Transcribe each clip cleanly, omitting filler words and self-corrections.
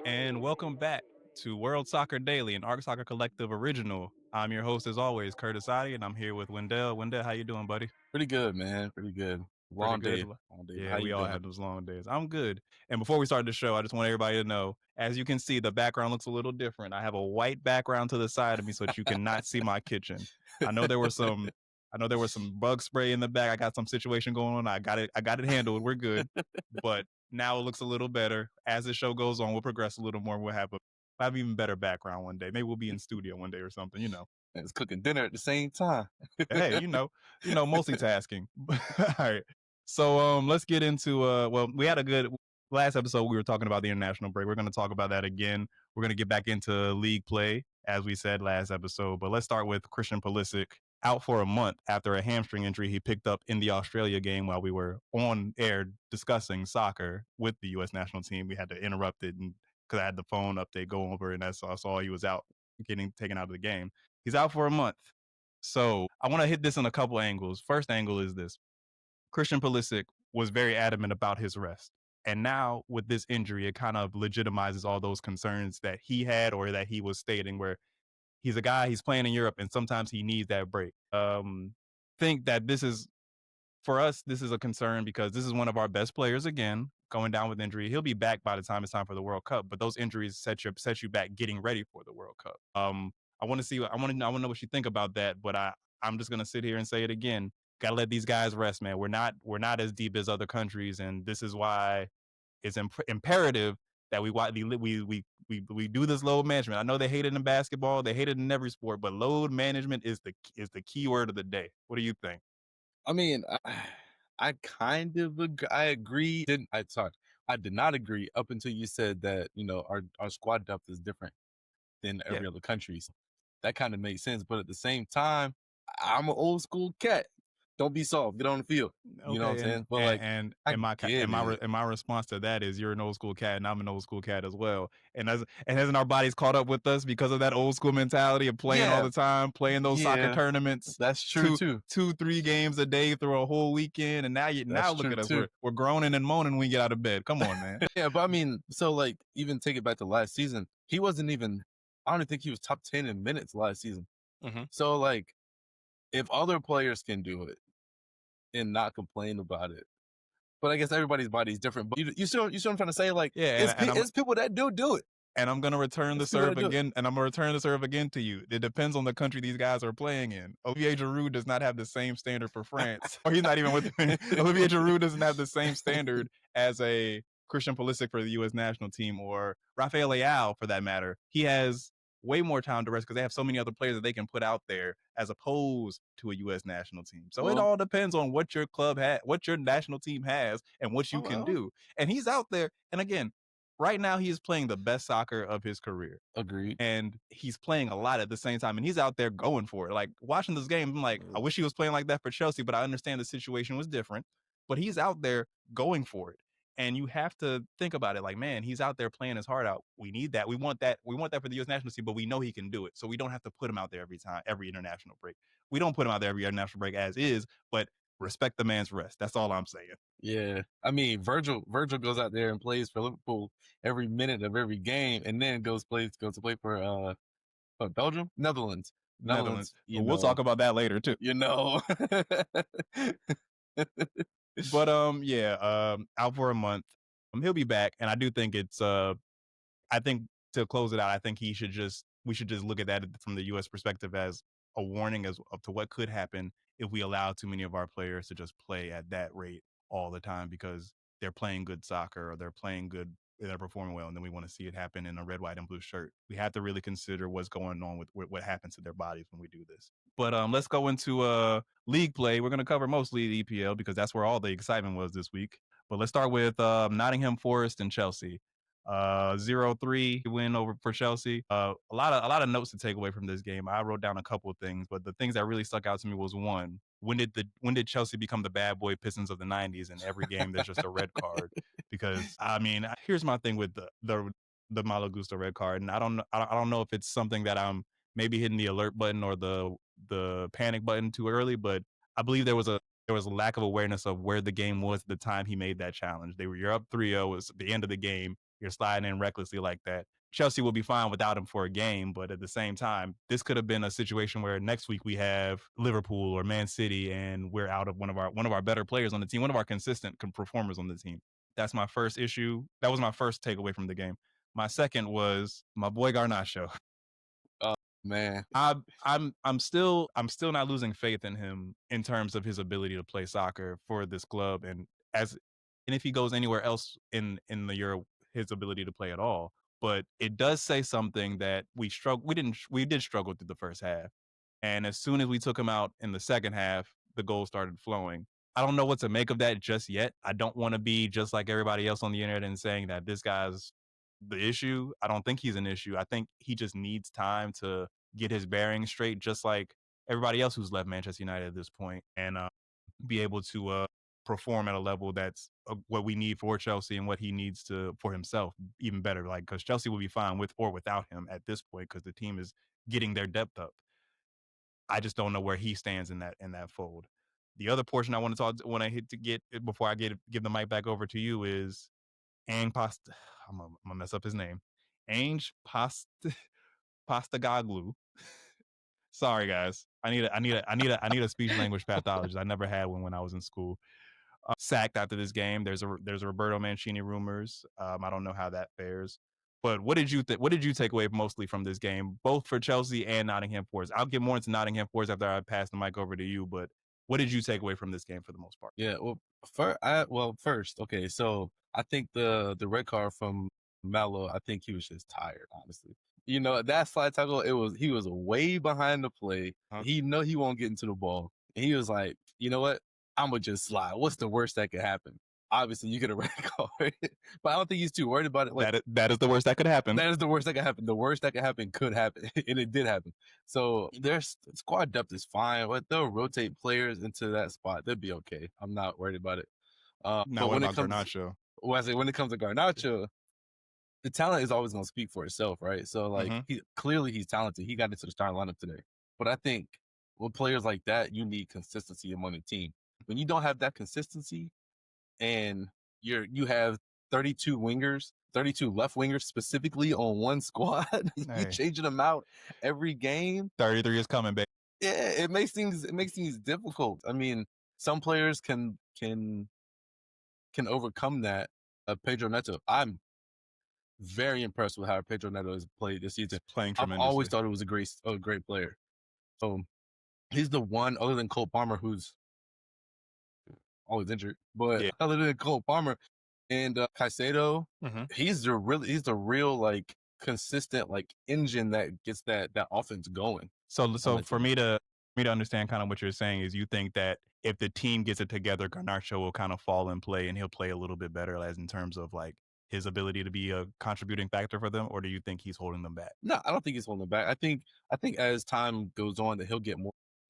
And welcome back to World Soccer Daily, an Arc Soccer Collective original. I'm your host, as always, Kurtis, and I'm here with Wendell. Wendell, how you doing, buddy? Pretty good, man. Pretty good. Pretty Long good. day. Long day. But Yeah, how we you all doing? have those long days. I'm good. And before we start the show, I just want everybody to know, as you can see, the background looks a little different. I have a white background to the side of me so that you cannot see my kitchen. I know there was some bug spray in the back. I got some situation going on. I got it handled. We're good. But now it looks a little better. As the show goes on, we'll progress a little more. We'll have even better background one day. Maybe we'll be in studio one day or something. And it's cooking dinner at the same time. Hey, multitasking. All right. So let's get into well, we had a good last episode. We were talking about the international break. We're going to talk about that again. We're going to get back into league play, as we said last episode. But let's start with Christian Pulisic, out for a month after a hamstring injury he picked up in the Australia game while we were on air discussing soccer with the U.S. national team. We had to interrupt it because I had the phone update go over, and I saw he was out, getting taken out of the game. He's out for a month. So I want to hit this in a couple angles. First angle is this: Christian Pulisic was very adamant about his rest. And now with this injury, it kind of legitimizes all those concerns that he had or that he was stating, where he's a guy, he's playing in Europe, and sometimes he needs that break. Think that for us, this is a concern because this is one of our best players again, going down with injury. He'll be back by the time it's time for the World Cup, but those injuries set you back getting ready for the World Cup. I want to know what you think about that, but I'm just gonna sit here and say it again. Gotta let these guys rest, man. We're not as deep as other countries, and this is why it's imperative that we do this load management. I know they hate it in basketball, they hate it in every sport, but load management is the key word of the day. What do you think? I mean, I kind of I agree. I did not agree up until you said that, our squad depth is different than Yeah. every other country's. That kind of makes sense. But at the same time, I'm an old school cat. Don't be soft. Get on the field. You know what I'm Okay, and saying? But and like, and I and my get it. and my response to that is, you're an old school cat, and I'm an old school cat as well. And hasn't our bodies caught up with us because of that old school mentality of playing all Yeah, the time, playing those soccer yeah, tournaments, that's true two too. two 3 games a day through a whole weekend, and now That's look true at us, too. we're groaning and moaning when we get out of bed. Come on, man. Yeah, but I mean, so like even take it back to last season, he wasn't even. I don't even think he was top 10 in minutes last season. Mm-hmm. So like, if other players can do it and not complain about it, but I guess everybody's body is different. But you see what I'm trying to say? Like, Yeah, it's it's people that do it. and I'm gonna return the It's people serve that do it. again, and I'm gonna return the serve again to you. It depends on the country these guys are playing in. Olivier Giroud does not have the same standard for France, or he's not even with. Olivier Giroud doesn't have the same standard as a Christian Pulisic for the U.S. national team, or Rafael Leao for that matter. He has way more time to rest because they have so many other players that they can put out there as opposed to a U.S. national team. So it Well, all depends on what your club has, what your national team has, and what you can well, do. And he's out there, and again, right now he is playing the best soccer of his career, agreed. and he's playing a lot at the same time, and he's out there going for it. Like, watching this game, I'm like, I wish he was playing like that for Chelsea, but I understand the situation was different. But he's out there going for it, and you have to think about it like, man, he's out there playing his heart out. We need that. We want that. We want that for the U.S. national team, but we know he can do it, so we don't have to put him out there every international break. We don't put him out there every international break as is, but respect the man's rest. That's all I'm saying. Yeah, I mean, Virgil goes out there and plays for Liverpool every minute of every game, and then goes to play for Belgium, Netherlands, Netherlands. Netherlands. We'll talk about that later too. You know. But yeah, out for a month. He'll be back, and I do think I think, to close it out, I think we should just look at that from the U.S. perspective as a warning as to what could happen if we allow too many of our players to just play at that rate all the time because they're playing good soccer, or they're playing good, they're performing well, and then we want to see it happen in a red, white, and blue shirt. We have to really consider what's going on with what happens to their bodies when we do this. But let's go into league play. We're going to cover mostly the EPL because that's where all the excitement was this week. But let's start with Nottingham Forest and Chelsea. 0-3 win over for Chelsea. A lot of notes to take away from this game. I wrote down a couple of things, but the things that really stuck out to me was, one, when did Chelsea become the bad boy Pistons of the 90s, and every game there's just a red card? Because I mean, here's my thing with the Malo Gusto red card, and I don't know if it's something that I'm maybe hitting the alert button or the panic button too early, but I believe there was a lack of awareness of where the game was at the time he made that challenge. You're up 3-0, it was the end of the game. you're sliding in recklessly like that. Chelsea will be fine without him for a game, but at the same time, this could have been a situation where next week we have Liverpool or Man City, and we're out of one of our better players on the team, one of our consistent performers on the team. That's my first issue. That was my first takeaway from the game. My second was my boy Garnacho. Oh, man. I'm still not losing faith in him in terms of his ability to play soccer for this club, as and if he goes anywhere else in the Euro, his ability to play at all. But it does say something that we did struggle through the first half, and as soon as we took him out in the second half, the goals started flowing. I don't know what to make of that just yet. I don't want to be just like everybody else on the internet and saying that this guy's the issue. I don't think he's an issue. I think he just needs time to get his bearings straight, just like everybody else who's left Manchester United at this point, and be able to perform at a level that's what we need for Chelsea and what he needs to for himself even better. Like, because Chelsea will be fine with or without him at this point because the team is getting their depth up. I just don't know where he stands in that fold. The other portion I want to talk when I hit to get before I give the mic back over to you is Ang Pasta. I'm gonna mess up his name. Ange Postagoglu. Sorry, guys. I need a speech language pathologist. I never had one when I was in school. Sacked after this game. There's a Roberto Mancini rumors. I don't know how that fares. But what did you take away mostly from this game, both for Chelsea and Nottingham Forest? I'll get more into Nottingham Forest after I pass the mic over to you. But what did you take away from this game for the most part? Yeah, first, okay, so I think the red card from Melo, I think he was just tired, honestly. That slide tackle, he was way behind the play. Huh? He know he won't get into the ball. And he was like, you know what? I'm gonna just slide. What's the worst that could happen? Obviously, you get a red card, but I don't think he's too worried about it. Like, That is the worst that could happen. that is the worst that could happen. The worst that could happen could happen, and it did happen. So their squad depth is fine. But they'll rotate players into that spot. They'll be okay. I'm not worried about it. Now, But what when it about comes, Garnacho? well, I say when it comes to Garnacho, the talent is always going to speak for itself, right? So like, Mhm. clearly he's talented. He got into the starting lineup today. But I think with players like that, you need consistency among the team. When you don't have that consistency, and you have 32 wingers, 32 left wingers specifically on one squad, you Hey, changing them out every game. 33 is coming, baby. Yeah, it makes things difficult. I mean, some players can overcome that. Pedro Neto, I'm very impressed with how Pedro Neto has played this season. Playing I've always tremendously. thought it was a great player. So he's the one other than Cole Palmer who's always injured, but Yeah. other than Cole Palmer and Caicedo, Mhm. he's the real like consistent like engine that gets that offense going on So the for team. me to understand kind of what you're saying is you think that if the team gets it together, Garnacho will kind of fall in play and he'll play a little bit better as in terms of like his ability to be a contributing factor for them, or do you think he's holding them back? No, I don't think he's holding it back. I think as time goes on that he'll get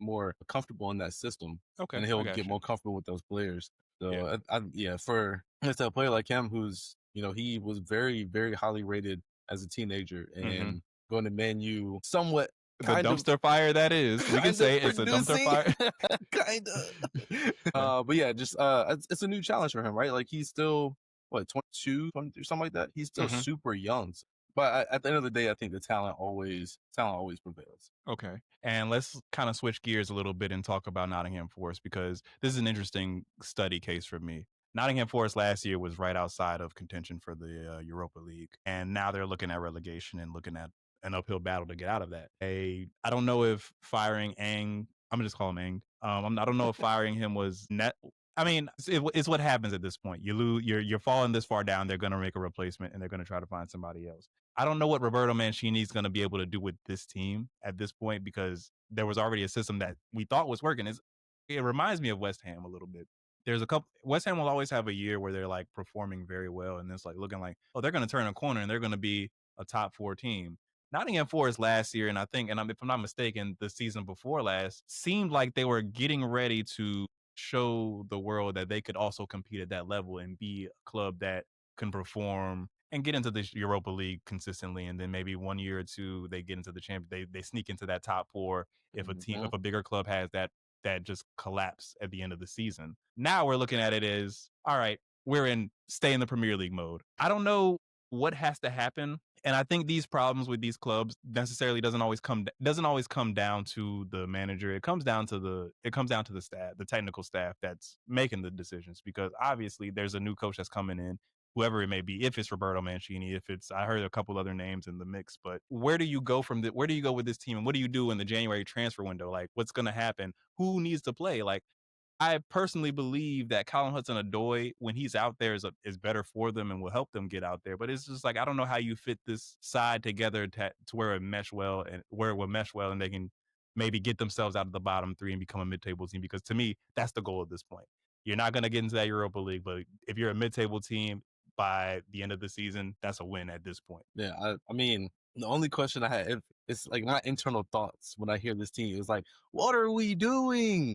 more comfortable in that system Okay, and I he'll got get you. more comfortable with those players. Yeah. So yeah, for a player like him who's he was very very highly rated as a teenager Hmm. and going to Man U somewhat The kind of dumpster fire that is. We can kind of say it's a dumpster producing fire. kind of Yeah. but yeah, just it's a new challenge for him, right? Like he's still what 22, 23, something like that. He's still Hmm. super young. But at the end of the day, I think the talent always prevails. Okay. And let's kind of switch gears a little bit and talk about Nottingham Forest because this is an interesting study case for me. Nottingham Forest last year was right outside of contention for the Europa League, and now they're looking at relegation and looking at an uphill battle to get out of that. I don't know if firing Ang, I'm gonna just call him Ang. I don't know if firing him was net. I mean, it's what happens at this point. You lose, you're falling this far down. They're gonna make a replacement, and they're gonna try to find somebody else. I don't know what Roberto Mancini is going to be able to do with this team at this point because there was already a system that we thought was working. It reminds me of West Ham a little bit. There's a couple. West Ham will always have a year where they're like performing very well, and it's like looking like, oh, they're going to turn a corner and they're going to be a top four team. Nottingham Forest last year, and I think, if I'm not mistaken, the season before last seemed like they were getting ready to show the world that they could also compete at that level and be a club that can perform and get into the Europa League consistently, and then maybe 1 year or two they get into the champ. They sneak into that top four Mhm. if a bigger club has that just collapse at the end of the season. Now we're looking at it as all right, we're in stay in the Premier League mode. I don't know. what has to happen, and I think these problems with these clubs necessarily doesn't always come down to the manager. It comes down to the staff, the technical staff that's making the decisions, because obviously there's a new coach that's coming in, whoever it may be, if it's Roberto Mancini, if it's, I heard a couple other names in the mix, but where do you go with this team, and what do you do in the January transfer window? Like, what's going to happen? Who needs to play? Like, I personally believe that Colin Hudson-Odoi, when he's out there, is better for them and will help them get out there. But it's just like, I don't know how you fit this side together to where it mesh well, and where it will mesh well, and they can maybe get themselves out of the bottom three and become a mid-table team. Because to me, that's the goal at this point. You're not going to get into that Europa League, but if you're a mid-table team by the end of the season, that's a win at this point. Yeah, I mean, the only question I had, it's like my internal thoughts when I hear this team is like, what are we doing?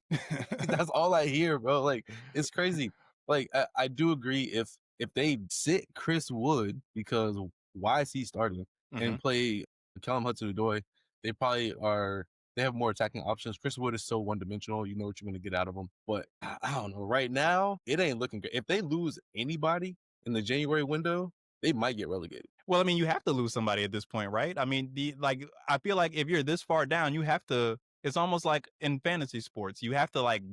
That's all I hear, bro. Like, it's crazy. Like, I do agree if they sit Chris Wood, because why is he starting, Mhm. and play Callum Hudson-Odoi, they probably are. They have more attacking options. Chris Wood is so one dimensional. You know what you're going to get out of him. But I don't know. Right now, it ain't looking good. If they lose anybody in the January window, they might get relegated. Well, I mean, you have to lose somebody at this point, right? I mean, I feel like if you're this far down, you have to. It's almost like in fantasy sports, you have to like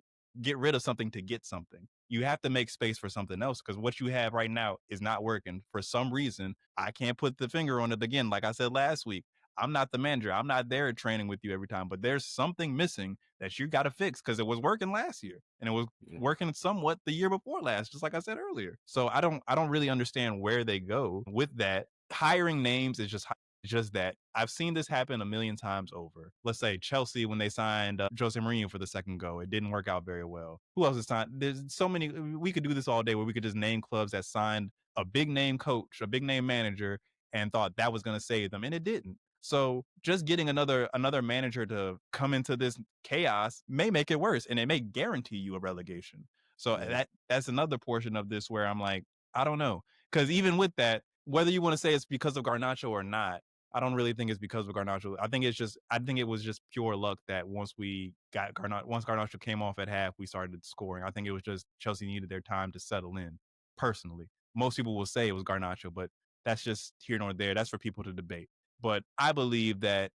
get rid of something to get something. You have to make space for something else, because what you have right now is not working for some reason. I can't put the finger on it again. Like I said last week, I'm not the manager. I'm not there training with you every time, but there's something missing that you got to fix, because it was working last year and it was Yeah. working somewhat the year before last, just like I said earlier. So I don't really understand where they go with that. Hiring names is just that. I've seen this happen a million times over. Let's say Chelsea, when they signed Jose Mourinho for the second go, it didn't work out very well. Who else is signed? There's so many. We could do this all day, where we could just name clubs that signed a big name coach, a big name manager, and thought that was going to save them, and it didn't. So just getting another manager to come into this chaos may make it worse, and it may guarantee you a relegation. So Yeah. that's another portion of this where I'm like, I don't know, because even with that, whether you want to say it's because of Garnacho or not, I don't really think it's because of Garnacho. I think it was just pure luck that once Garnacho came off at half, we started scoring. I think it was just Chelsea needed their time to settle in. Personally, most people will say it was Garnacho, but that's just here nor there. That's for people to debate. But I believe that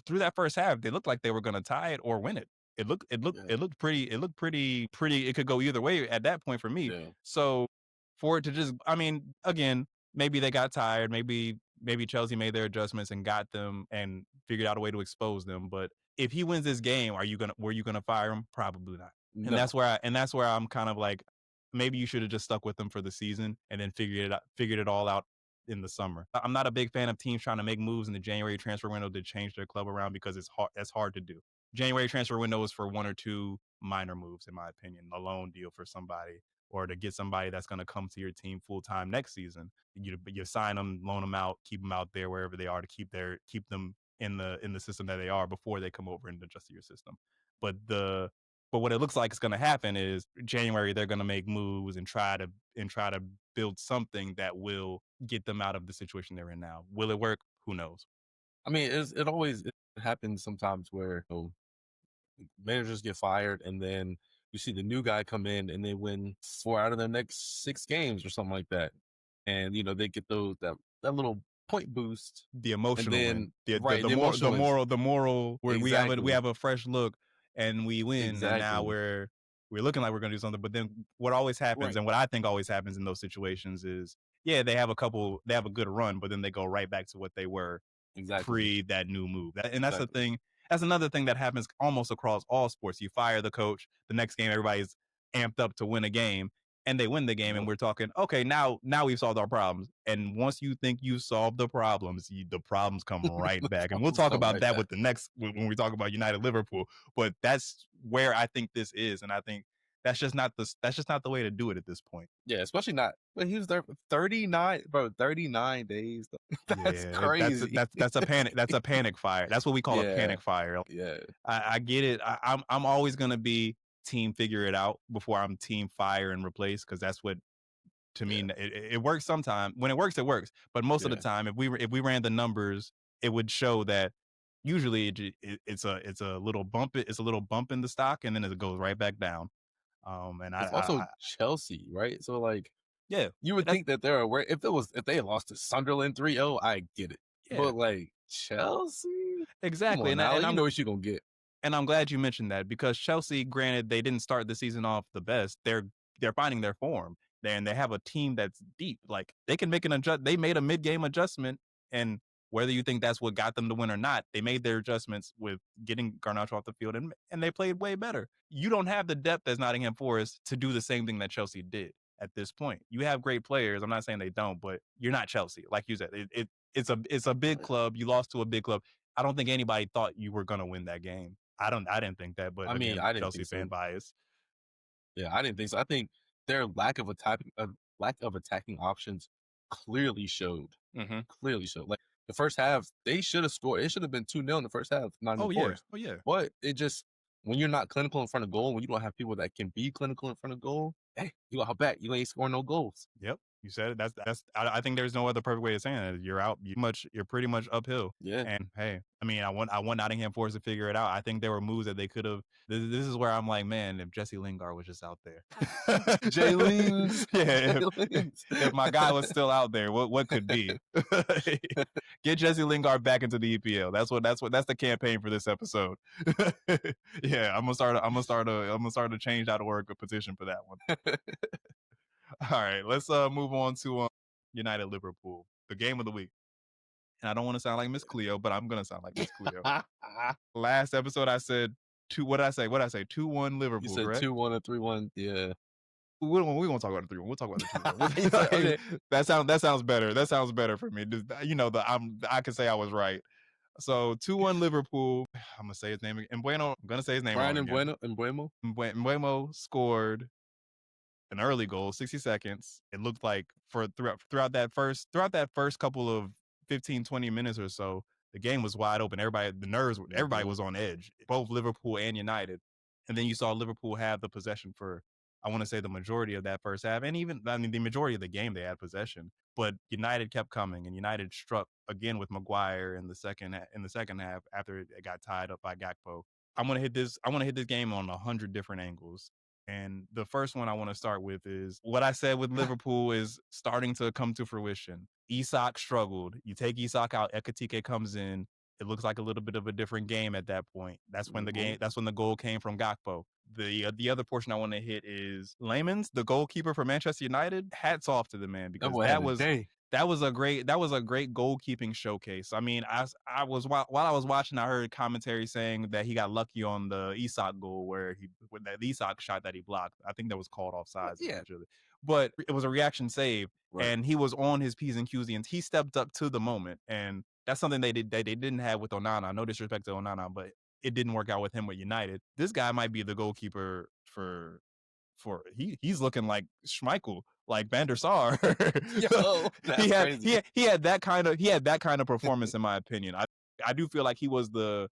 through that first half, they looked like they were going to tie it or win it. Yeah. It looked pretty. It could go either way at that point for me. Yeah. So for it to just, I mean, again, maybe they got tired. Maybe Chelsea made their adjustments and got them and figured out a way to expose them. But if he wins this game, were you gonna fire him? Probably not. And No. that's where I'm kind of like, maybe you should have just stuck with them for the season and then figured it all out in the summer. I'm not a big fan of teams trying to make moves in the January transfer window to change their club around, because it's hard to do. January transfer window is for one or two minor moves, in my opinion, a loan deal for somebody, or to get somebody that's going to come to your team full time next season. You sign them, loan them out, keep them out there wherever they are, to keep them in the system that they are before they come over and adjust to your system. But what it looks like is going to happen is January they're going to make moves and try to build something that will get them out of the situation they're in now. Will it work? Who knows? I mean, it happens sometimes where managers get fired, and then you see the new guy come in and they win 4 out of their next 6 games or something like that. And they get that little point boost, The and emotional win, then right, the emotional wins. the moral, where we Exactly. have a fresh look and we win, and now Exactly. we're looking like we're going to do something. But then what always happens, Right. and what I think always happens in those situations is, yeah, they have a good run, but then they go right back to what they were Exactly. pre that new move. And that's the Exactly. thing. That's another thing that happens almost across all sports. You fire the coach, the next game everybody's amped up to win a game, and they win the game, and Yep. we're talking, okay, now we've solved our problems. And once you think you solved the problems, the problems come right The back. And we'll problems talk come about right that back. with the next when we talk about United Liverpool. But that's where I think this is, and I think that's just not the way to do it at this point. Yeah, especially not. But he was there for 39, bro. 39 days. That's Yeah, crazy. that's a panic. That's a panic fire. That's what we call a Yeah. panic fire. Yeah. I get it. I'm always gonna be team figure it out before I'm team fire and replace, because that's what, to me, Yeah. it works sometimes. When it works, it works. But most of the Yeah. time, if we ran the numbers, it would show that usually it's a little bump. It's a little bump in the stock, and then it goes right back down. And It's also Chelsea, right? So like Yeah, You would that's think that they're aware. If they had lost to Sunderland 3-0, I get it. yeah, But like Chelsea, come exactly. on And now, and like, you I'm know what you're gonna get. And I'm glad you mentioned that because Chelsea, granted, they didn't start the season off the best. They're finding their form. And they have a team that's deep. Like they can make an adjust. They made a mid-game adjustment, and whether you think that's what got them to win or not, they made their adjustments with getting Garnacho off the field, and they played way better. You don't have the depth as Nottingham Forest to do the same thing that Chelsea did at this point. You have great players. I'm not saying they don't, but you're not Chelsea, like you said. It's a big club. You lost to a big club. I don't think anybody thought you were gonna win that game. I didn't think that, but I mean, again, I didn't Chelsea think fan so. bias. Yeah, I didn't think so. I think their lack of attacking options clearly showed. Mm-hmm. Clearly showed. Like the first half, they should have scored. It should have been 2-0 in the first half, Nottingham Oh yeah. Forest. Oh yeah. But it just when you're not clinical in front of goal, when you don't have people that can be clinical in front of goal, hey, you out back. You ain't scoring no goals. Yep. You said it. That's. I think there's no other perfect way of saying it. You're out. You're pretty much uphill. Yeah. And hey, I mean, I want Nottingham Forest to figure it out. I think there were moves that they could have. This is where I'm like, man, if Jesse Lingard was just out there, Jaylings. yeah, Jaylings. if my guy was still out there, what could be? Get Jesse Lingard back into the EPL. That's the campaign for this episode. Yeah, I'm gonna start a change.org petition for that one. All right, let's move on to United Liverpool, the game of the week. And I don't want to sound like Miss Cleo, but I'm gonna sound like Miss Cleo. Last episode, I said two. What did I say? What did I say? 2-1 You Liverpool, said correct? 2-1 or 3-1. Yeah. We won't talk about the 3-1. We'll talk about the 2-1. You said, okay. That sounds better. That sounds better for me. I can say I was right. So 2-1 Liverpool. I'm gonna say his name again. Bueno. I'm gonna say his name Brian wrong again. Mbuemo. Mbuemo scored an early goal, 60 seconds. It looked like throughout that first couple of 15, 20 minutes or so, the game was wide open. Everybody was on edge, both Liverpool and United. And then you saw Liverpool have the possession for, I want to say, the majority of that first half, and even the majority of the game they had possession. But United kept coming, and United struck again with Maguire in the second half after it got tied up by Gakpo. I'm gonna hit this. I want to hit this game on 100 different angles. And the first one I want to start with is what I said with Liverpool is starting to come to fruition. Isak struggled. You take Isak out, Ekatike comes in. It looks like a little bit of a different game at that point. That's when the goal came from Gakpo. The other portion I want to hit is Lemans, the goalkeeper for Manchester United. Hats off to the man That because boy had a day. that was a great goalkeeping showcase. I mean, I was while I was watching, I heard commentary saying that he got lucky on the Isak goal with that Isak shot that he blocked. I think that was called offsides Yeah. eventually, but it was a reaction save, Right. and he was on his P's and Q's, and he stepped up to the moment, and that's something they didn't have with Onana. No disrespect to Onana, but it didn't work out with him with United. This guy might be the goalkeeper he's looking like Schmeichel, like Van der Sar. Yo, that's crazy. He had that kind of performance in my opinion. I do feel like he was the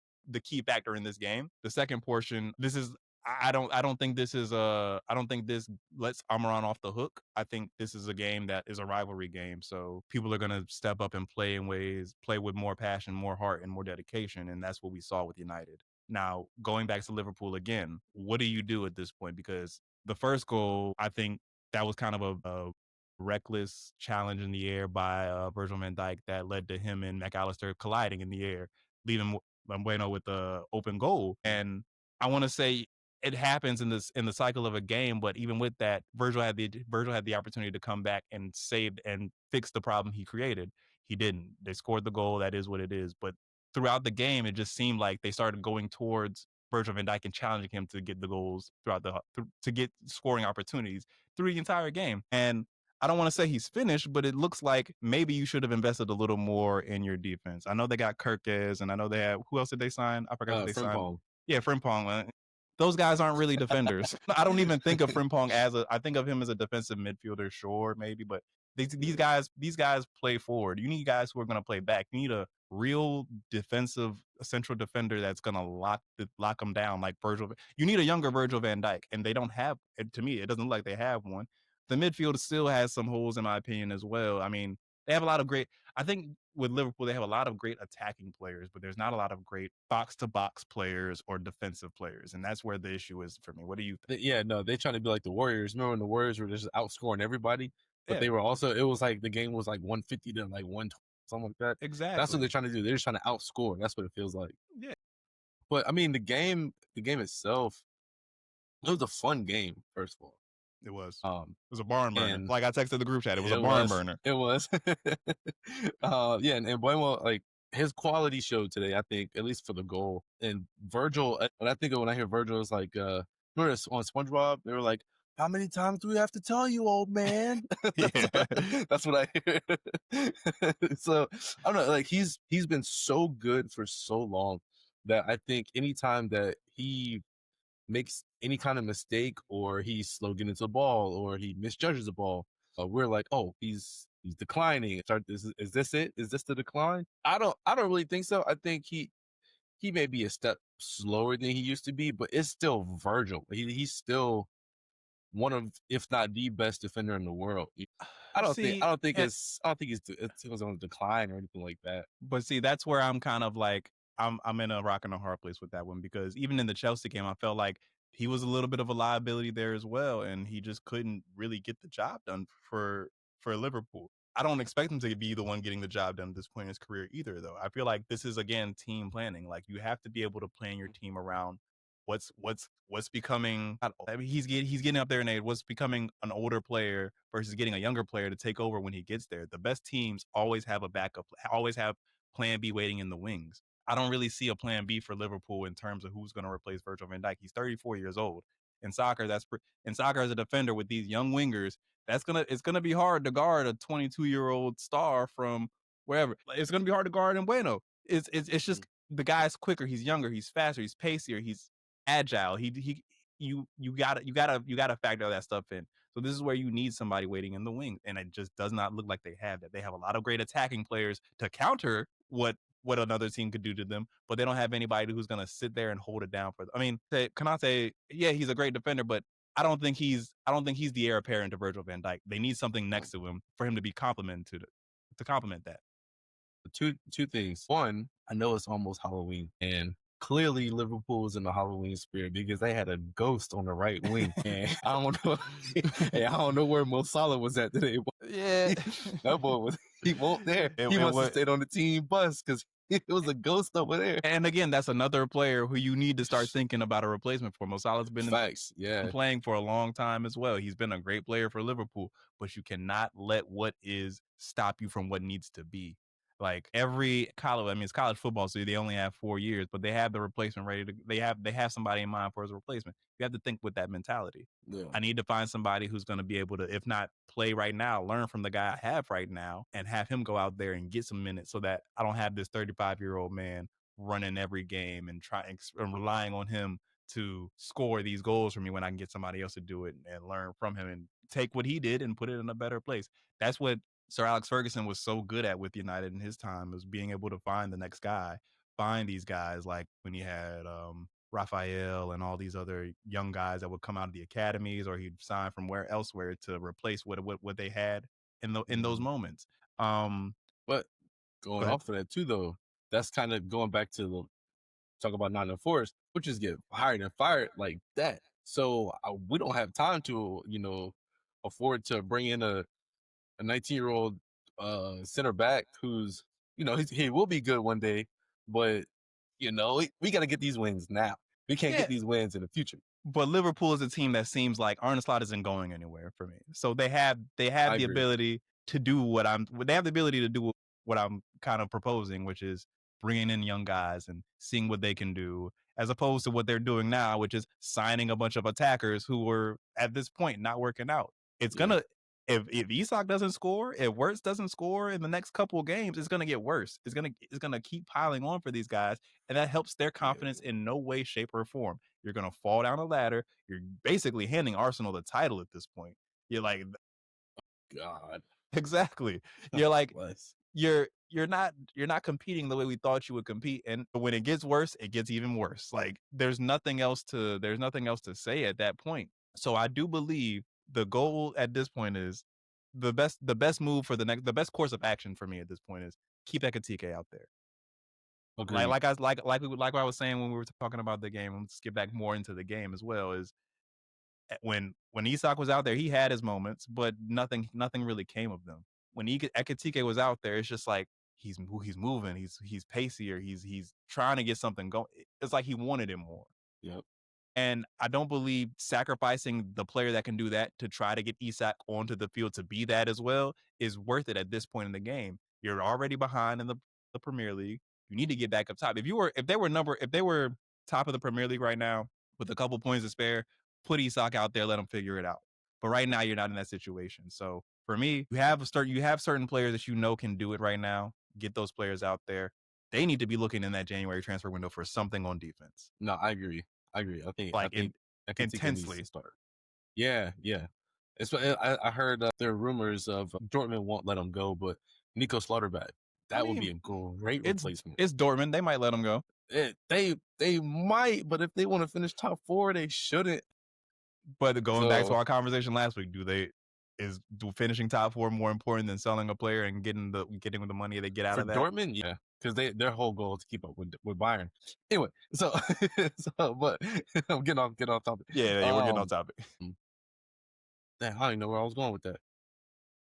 key factor in this game. The second portion, this is I don't think this lets Amaran off the hook. I think this is a game that is a rivalry game. So people are gonna step up and play with more passion, more heart, and more dedication. And that's what we saw with United. Now, going back to Liverpool again, what do you do at this point? Because the first goal, I think that was kind of a reckless challenge in the air by Virgil van Dijk that led to him and McAllister colliding in the air, leaving Bueno with the open goal. And I want to say it happens in the cycle of a game, but even with that, Virgil had the opportunity to come back and save and fix the problem he created. He didn't. They scored the goal. That is what it is. But throughout the game, it just seemed like they started going towards Virgil van Dijk and challenging him to get the goals to get scoring opportunities through the entire game. And I don't want to say he's finished, but it looks like maybe you should have invested a little more in your defense. I know they got Kurtis, and I know they had, who else did they sign? I forgot who they signed. Frimpong. Yeah, Frimpong. Those guys aren't really defenders. I don't even think of Frimpong I think of him as a defensive midfielder, sure, maybe, but these guys play forward. You need guys who are going to play back. You need a real defensive central defender that's going to lock them down like Virgil. You need a younger Virgil van Dijk, and they don't have. To me, it doesn't look like they have one. The midfield still has some holes, in my opinion, as well. I mean, they have a lot of great. I think with Liverpool, they have a lot of great attacking players, but there's not a lot of great box to box players or defensive players, and that's where the issue is for me. What do you think? Yeah, no, they trying to be like the Warriors. Remember when the Warriors were just outscoring everybody? but Yeah, they were also it was like the game was like 150 to like 120, something like that. That's what exactly. they're trying to do. They're just trying to outscore. That's what it feels like. Yeah, But I mean, the game itself, it was a fun game. First of it was. all, It was a barn burner. and Like I texted the group chat, it was a it barn was. burner. It was. Yeah, and Bueno, like his quality showed today, I think, at least for the goal. And Virgil, when I hear Virgil, it's like, remember on SpongeBob, they were like, "How many times do we have to tell you, old man?" that's, Yeah. that's what I hear. So I don't know, like he's been so good for so long that I think anytime that he makes any kind of mistake or he's slow getting to the ball or he misjudges the ball, we're like, oh, he's declining. Is this it? Is this the decline? I don't really think so. I think he may be a step slower than he used to be, but it's still Virgil. He's still one of, if not the best defender in the world. I don't think See, I don't think and it's I don't think it was on decline or anything like that. but see, that's where I'm kind of like I'm in a rock and a hard place with that one because even in the Chelsea game, I felt like he was a little bit of a liability there as well, and he just couldn't really get the job done for Liverpool. I don't expect him to be the one getting the job done at this point in his career either, though. I feel like this is again team planning. Like you have to be able to plan your team around what's becoming. I mean, he's getting up there in age. What's becoming an older player versus getting a younger player to take over when he gets there. The best teams always have a backup, always have plan B waiting in the wings. I don't really see a plan B for Liverpool in terms of who's going to replace Virgil van Dijk. He's 34 years old. In soccer, in soccer as a defender with these young wingers, it's gonna be hard to guard a 22-year-old star from wherever. It's gonna be hard to guard in Bueno. It's just the guy's quicker. He's younger. He's faster. He's pacier. He's agile. You gotta factor that stuff in. So this is where you need somebody waiting in the wing, and it just does not look like they have that. They have a lot of great attacking players to counter what another team could do to them, but they don't have anybody who's going to sit there and hold it down for them. I mean, Kanate, yeah, he's a great defender, but I don't think he's the heir apparent to Virgil van Dijk. They need something next to him for him to be complimented to complement that. Two things. One, I know it's almost Halloween, and clearly Liverpool is in the Halloween spirit because they had a ghost on the right wing, and I don't know, hey, I don't know where Mo Salah was at today. Yeah, That boy he won't there. He it must have was. stayed on the team bus because it was a ghost over there. And again, that's another player who you need to start thinking about a replacement for. Mo Salah's been Facts, yeah, playing for a long time as well. He's been a great player for Liverpool, but you cannot let what is stop you from what needs to be. Like every college, I mean, it's college football, so they only have 4 years, but they have the replacement ready to. They have somebody in mind for his replacement. You have to think with that mentality. yeah, I need to find somebody who's going to be able to, if not play right now, learn from the guy I have right now, and have him go out there and get some minutes, so that I don't have this 35-year-old man running every game and and relying on him to score these goals for me when I can get somebody else to do it and learn from him and take what he did and put it in a better place. That's what Sir Alex Ferguson was so good at with United in his time, was being able to find the next guy, find these guys like when he had Raphael and all these other young guys that would come out of the academies or he'd sign from elsewhere to replace what they had in those mhm. moments. But Go going ahead. off of that too, though, that's kind of going back to the talk about Nottingham Forest, which is get hired and fired like that. So we don't have time to, afford to bring in a 19-year-old center back who's, he will be good one day, but we got to get these wins now. We can't Yeah, get these wins in the future. but Liverpool is a team that seems like Arne Slot isn't going anywhere for me. So they have I the agree. ability to do they have the ability to do what I'm kind of proposing, which is bringing in young guys and seeing what they can do, as opposed to what they're doing now, which is signing a bunch of attackers who were at this point not working out. It's Yeah, gonna if Isak doesn't score, if Wirtz doesn't score in the next couple of games, it's gonna get worse. It's gonna keep piling on for these guys, and that helps their confidence yeah. in no way, shape, or form. You're gonna fall down a ladder. You're basically handing Arsenal the title at this point. You're like, God exactly. You're like, bless. you're not competing the way we thought you would compete. And when it gets worse, it gets even worse. Like there's nothing else to say at that point. So I do believe the goal at this point is the best move for the best course of action for me at this point is keep Ekatike out there. Like Agreed. like I like what I was saying when we were talking about the game. Let's get back more into the game as well. Is When Isak was out there, he had his moments, but nothing really came of them. When Ekitike was out there, it's just like he's moving, he's pacier, he's trying to get something going. It's like he wanted it more. Yep. And I don't believe sacrificing the player that can do that to try to get Isak onto the field to be that as well is worth it at this point in the game. You're already behind in the Premier League. You need to get back up top. If they were top of the Premier League right now with a couple points to spare, put Isak out there, let him figure it out. But right now you're not in that situation. So for me, you have certain players that you know can do it right now. Get those players out there. They need to be looking in that January transfer window for something on defense. No, I agree. I agree. I Like think Ekitike needs to intensely. start. Yeah, yeah. I heard there are rumors of Dortmund won't let him go, but Nico Slaughterback, I that would be mean, a great it's replacement. it's Dortmund. They might let him go. They might, but if they want to finish top 4, they shouldn't. But going back to So our conversation last week, is finishing top 4 more important than selling a player and getting the money they get out for of that? Dortmund, yeah, because their whole goal is to keep up with Bayern. Anyway, so but I'm getting off topic. Yeah, we're getting on topic. Damn, I don't even know where I was going with that.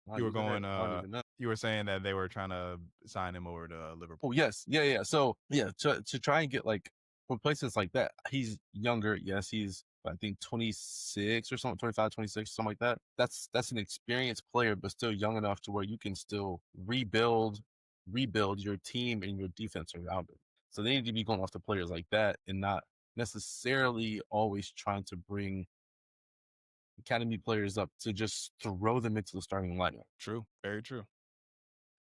Wow, You were you there? going I don't even know. you were saying that they were trying to sign him over to Oh Liverpool. yes, yeah. So yeah, to try and get like replacements like that. He's younger. Yes, he's I think 26 or something, 25, 26, something like that. That's an experienced player, but still young enough to where you can still rebuild your team and your defense around it. So they need to be going after players like that and not necessarily always trying to bring academy players up to just throw them into the starting lineup. True, very true.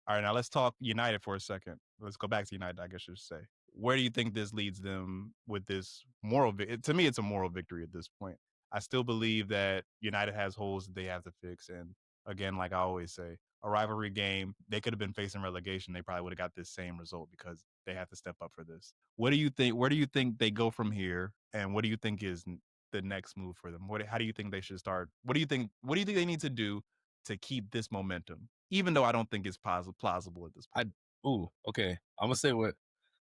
All right, now let's talk United for a second. Let's go back to United, I guess I should say. Where do you think this leads them with this to me, it's a moral victory at this point. I still believe that United has holes that they have to fix. And again, like I always say, a rivalry game, they could have been facing relegation. They probably would have got this same result because they have to step up for this. What do you think? Where do you think they go from here? And what do you think is the next move for them? How do you think they should start? What do you think they need to do to keep this momentum, even though I don't think it's plausible at this point? Okay. I'm gonna say what.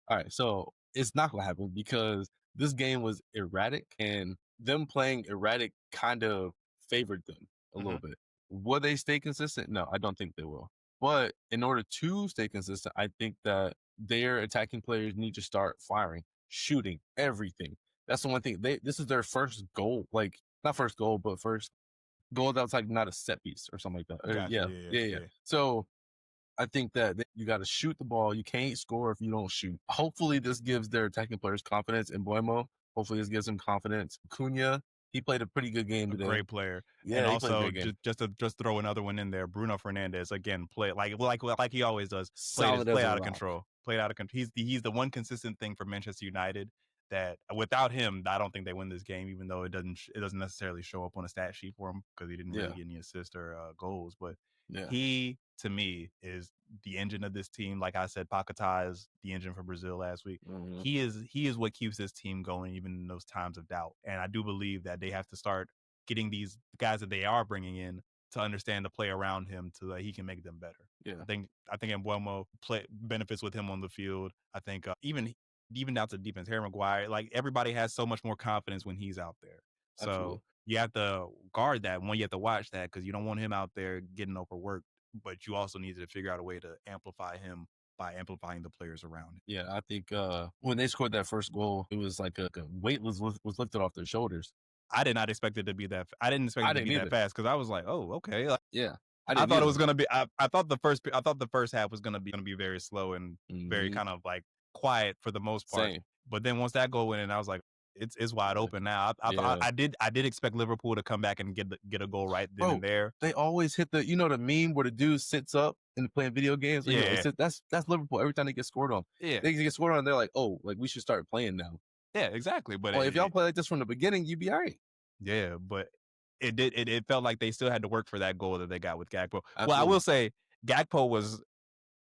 All right, so it's not gonna happen because this game was erratic, and them playing erratic kind of favored them a little Mhm. bit. Will they stay consistent? No, I don't think they will. But in order to stay consistent, I think that their attacking players need to start firing, shooting, everything. That's the one thing. This is their first goal, like not first goal, but first goal that's like not a set piece or something like that. Gotcha. Yeah, Yeah, yeah, yeah, yeah. yeah. So I think that you got to shoot the ball. You can't score if you don't shoot. Hopefully, this gives their attacking players confidence. In Buemo, hopefully, this gives him confidence. Cunha, he played a pretty good game A today. great player. And Yeah, he played a also great game. just throw another one in there. Bruno Fernandez again, play like he always does. Solid Play as a out of rock. control. Played out of control. He's the one consistent thing for Manchester United that without him, I don't think they win this game. Even though it doesn't necessarily show up on a stat sheet for him because he didn't really Yeah, get any assists or goals. But yeah. he to me is the engine of this team. Like I said, Paquetá is the engine for Brazil last week. Mhm. He is what keeps this team going even in those times of doubt. And I do believe that they have to start getting these guys that they are bringing in to understand the play around him so that he can make them better. Yeah, I think Embuemo play benefits with him on the field. I think even down to defense, Harry Maguire, like everybody has so much more confidence when he's out there. absolutely. So you have to guard that. One, you have to watch that because you don't want him out there getting overworked. But you also need to figure out a way to amplify him by amplifying the players around him. Yeah, I think when they scored that first goal, it was like a weight was lifted off their shoulders. I did not expect it to be that. I didn't expect I it to didn't be that either. fast because I was like, oh, okay. Like, Yeah, I I didn't thought it either. was gonna be. I thought the first half was gonna be very slow and very Mhm. kind of like quiet for the most part. Same. But then once that goal went in, I was like, it's wide Yeah. open now. Yeah. I did expect Liverpool to come back and get a goal right then and Bro, there. they always hit the the meme where the dude sits up and playing video games. Yeah, That's Liverpool every time they get scored on. yeah, They get scored on, they're like, oh, like we should start playing now. yeah, exactly. But Well, if y'all play like this from the beginning, you'd be all right. yeah, but it felt like they still had to work for that goal that they got with Gakpo. Well, I will Absolutely. say Gakpo was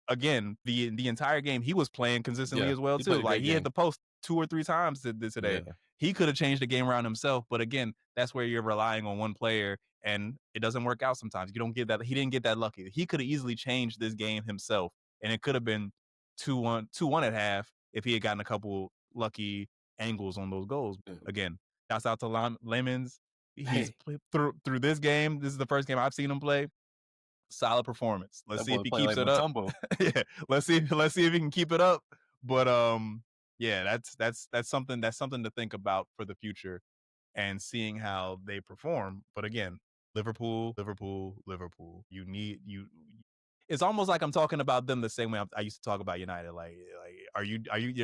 again, the entire game, he was playing consistently Yeah. as well He too. played a Like great he hit game. the post 2 or 3 times today. Yeah. He could have changed the game around himself, but again, that's where you're relying on one player, and it doesn't work out sometimes. You don't get that. He didn't get that lucky. He could have easily changed this game himself, and it could have been 2-1, 2-1 at half if he had gotten a couple lucky angles on those goals. Yeah. Again, shouts out to Lemons. He's Hey, through this game. This is the first game I've seen him play. Solid performance. Let's that see if boy he playing keeps like it up. Matumbo. Yeah, let's see if he can keep it up. But yeah, that's something to think about for the future and seeing how they perform. But again, Liverpool, Liverpool, Liverpool. It's almost like I'm talking about them the same way I used to talk about United. Like,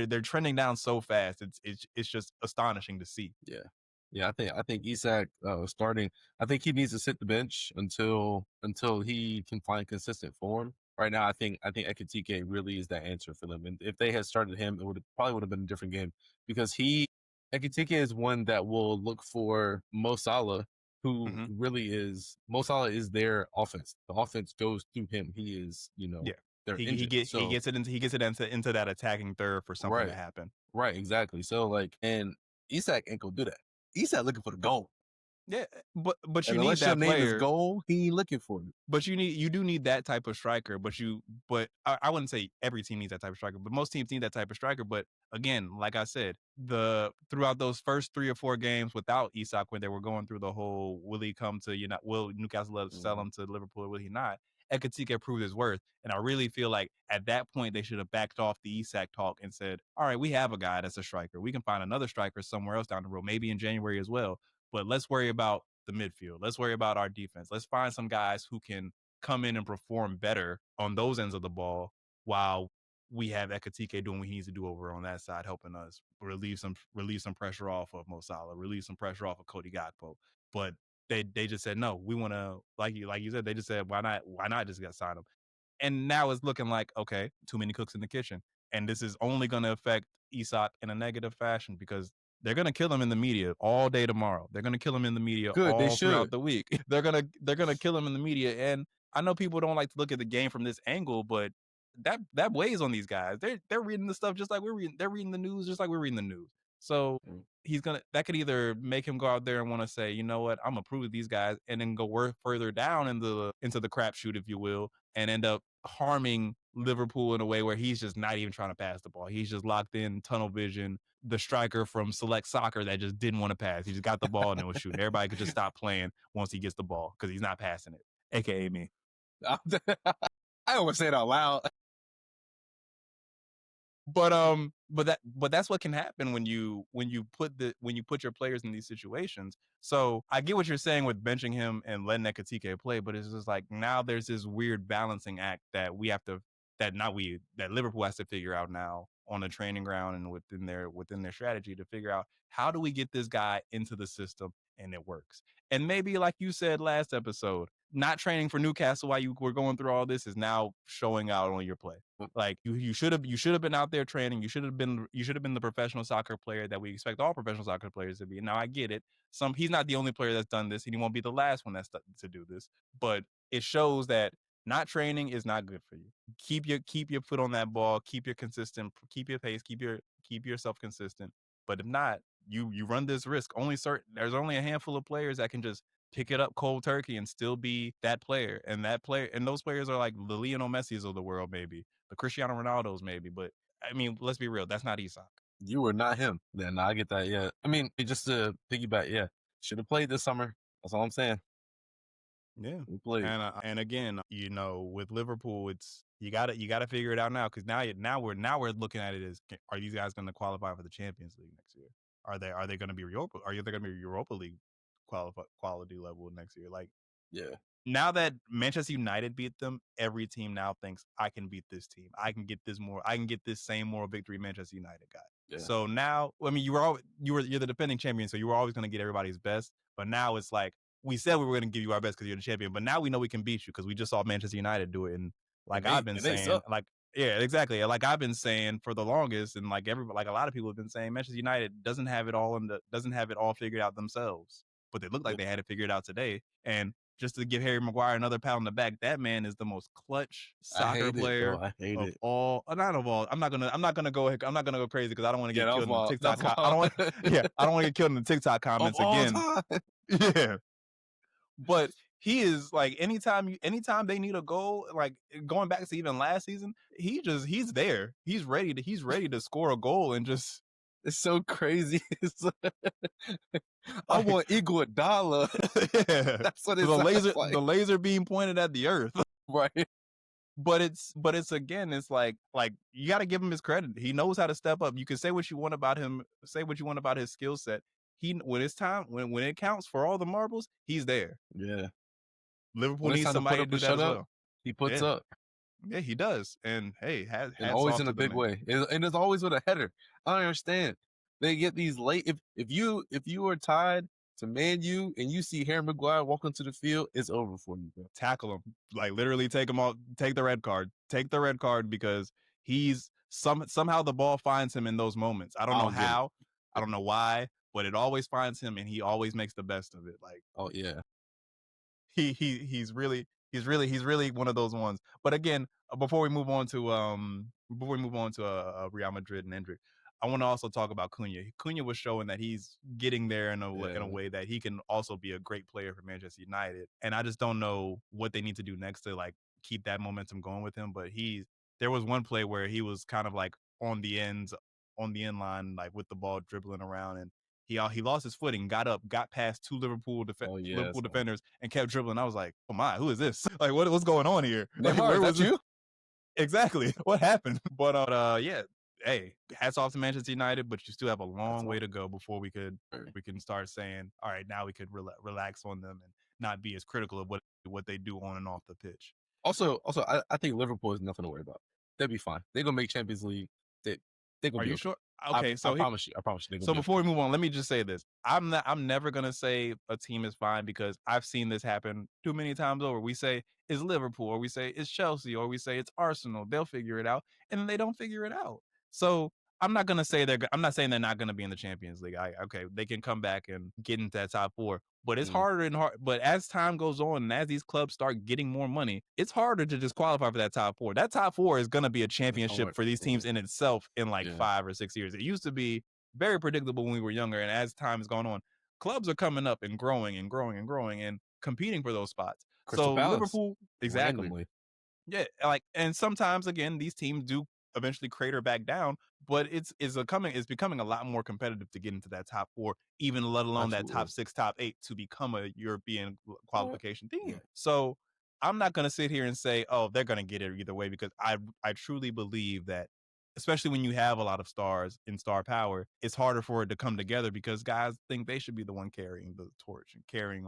they're trending down so fast. It's just astonishing to see. Yeah. Yeah, I think Isak starting. I think he needs to sit the bench until he can find consistent form. Right now, I think Ekitike really is that answer for them. And if they had started him, it would have been a different game because Ekitike is one that will look for Mo Salah, who Hmm. really is Mo Salah is their offense. The offense goes through him. He is Yeah, their he engine. So he gets it into that attacking third for something to right, happen. right, exactly. So like, and Isak ain't gonna do that. Isak looking for the goal. Yeah, but And you need unless your that name is player. Goal, he ain't looking for you. But you do need that type of striker. But I wouldn't say every team needs that type of striker, but most teams need that type of striker. But again, like I said, throughout those first 3 or 4 games without Isak, when they were going through the whole will he come to will Newcastle sell Mhm. him to Liverpool or will he not? Ekatike proved his worth, and I really feel like at that point they should have backed off the Isak talk and said, "All right, we have a guy that's a striker. We can find another striker somewhere else down the road, maybe in January as well. But let's worry about the midfield. Let's worry about our defense. Let's find some guys who can come in and perform better on those ends of the ball while we have Ekatike doing what he needs to do over on that side, helping us relieve some pressure off of Mo Salah, relieve some pressure off of Cody Gakpo." But they just said no. We want to like you said. They just said why not just get sign him? And now it's looking like, okay, too many cooks in the kitchen. And this is only going to affect Isak in a negative fashion because they're going to kill him in the media all day tomorrow. They're going to kill him in the media Good, they all throughout should. the week. They're going to kill him in the media. And I know people don't like to look at the game from this angle, but that weighs on these guys. They're reading the stuff just like we're reading. They're reading the news just like we're reading the news. So Mm. that could either make him go out there and want to say, you know what, I'm gonna prove these guys, and then go work further down into the crapshoot, if you will, and end up harming Liverpool in a way where he's just not even trying to pass the ball. He's just locked in tunnel vision, the striker from select soccer that just didn't want to pass. He just got the ball and it was shooting. Everybody could just stop playing once he gets the ball because he's not passing it, aka me. I always say it out loud. But that's what can happen when you put your players in these situations. So I get what you're saying with benching him and letting Ekatike play, but it's just like now there's this weird balancing act that we have to that Liverpool has to figure out now on the training ground and within their strategy to figure out how do we get this guy into the system and it works. And maybe like you said last episode, not training for Newcastle while you were going through all this is now showing out on your play. Like you should have been out there training. You should have been the professional soccer player that we expect all professional soccer players to be. Now I get it. He's not the only player that's done this, and he won't be the last one to do this. But it shows that not training is not good for you. Keep your foot on that ball. Keep your keep your pace. Keep yourself consistent. But if not, you run this risk. There's only a handful of players that can just pick it up cold turkey and still be that player. And those players are like the Lionel Messi's of the world, maybe the Cristiano Ronaldo's, maybe. But I mean, let's be real, that's not Isak. You were not him. Yeah, no, I get that. Yeah. I mean, just to piggyback, yeah. Should have played this summer. That's all I'm saying. Yeah. We played. And again, with Liverpool, it's you gotta figure it out now because now we're looking at it as, are these guys going to qualify for the Champions League next year? Are they going to be Europa League quality level next year? Like, Yeah. now that Manchester United beat them, every team now thinks I can beat this team. I can get this same moral victory Manchester United got. Yeah. So now, I mean, you're the defending champion, so you were always going to get everybody's best. But now it's like we said we were going to give you our best because you're the champion. But now we know we can beat you because we just saw Manchester United do it. And like I've been And they saying, suck. like yeah, exactly. Like I've been saying for the longest, and like a lot of people have been saying, Manchester United doesn't have it all figured out themselves, but they look like Yeah. they had it figured out today. And just to give Harry Maguire another pat on the back, that man is the most clutch I soccer hate it, bro. player I hate of it. all. Not of all. I'm not gonna go crazy because I don't want to Yeah, get that killed was in the wild. TikTok. That's I don't wild. want. Yeah, I don't want to get killed in the TikTok Of comments all again. time. Yeah, but he is like anytime they need a goal, like going back to even last season, he's there. He's ready to score a goal and just It's so crazy. I Like, want Iguodala. yeah, That's what it the sounds laser, like. the laser beam pointed at the earth. Right. But it's again, it's like you got to give him his credit. He knows how to step up. You can say what you want about him, say what you want about his skill set. When it's time, when it counts for all the marbles, he's there. Yeah. Liverpool When it's needs time to put somebody to up or do that shut as up, well. he puts Yeah, up. yeah, he does. And hey, And hats always off in to a the big man. way. And it's always with a header. I don't understand. They get these late. If you are tied to Man U and you see Harry Maguire walk into the field, it's over for you, bro. Tackle him, like literally take him off, take the red card because he's somehow the ball finds him in those moments. I don't I know don't get it. how, I don't know why, but it always finds him and he always makes the best of it. Like Oh yeah. he's really one of those ones. But again, before we move on to Real Madrid and Endrick, I want to also talk about Cunha. Cunha was showing that he's getting there in a Yeah. way that he can also be a great player for Manchester United. And I just don't know what they need to do next to like keep that momentum going with him. But there was one play where he was kind of like on the end line, like with the ball dribbling around, and he lost his footing, got up, got past two Oh yeah. Liverpool defenders, and kept dribbling. I was like, oh my, who is this? Like, what's going on here? Like, Neymar, is where was that this? you? Exactly what happened? But yeah, hey, hats off to Manchester United, but you still have a That's long way all. to go before we can start saying, all right, now we could relax on them and not be as critical of what they do on and off the pitch. Also, I think Liverpool is nothing to worry about. They'll be fine. They're gonna make Champions League. They're gonna Are be you okay. sure? I, Okay, I so promise you. I promise you they're gonna So be before okay. we move on, let me just say this. I'm never gonna say a team is fine because I've seen this happen too many times over. We say it's Liverpool, or we say it's Chelsea, or we say it's Arsenal. They'll figure it out, and then they don't figure it out. So I'm not saying they're not gonna be in the Champions League. Okay, they can come back and get into that top four. But it's Mm, harder and hard. But as time goes on, and as these clubs start getting more money, it's harder to just qualify for that top four. That top four is gonna be a it's championship hard. for these Yeah. teams in itself in like Yeah. 5 or 6 years. It used to be very predictable when we were younger. And as time has gone on, clubs are coming up and growing and growing and growing and competing for those spots. Crystal So Palace Liverpool, exactly. randomly. Yeah, like, and sometimes again, these teams do eventually crater back down, but it's becoming a lot more competitive to get into that top four, even let alone that top Absolutely. six, top eight to become a European What? qualification Yeah. team. So I'm not gonna sit here and say, oh, they're gonna get it either way, because I truly believe that, especially when you have a lot of stars in star power, it's harder for it to come together because guys think they should be the one carrying the torch and carrying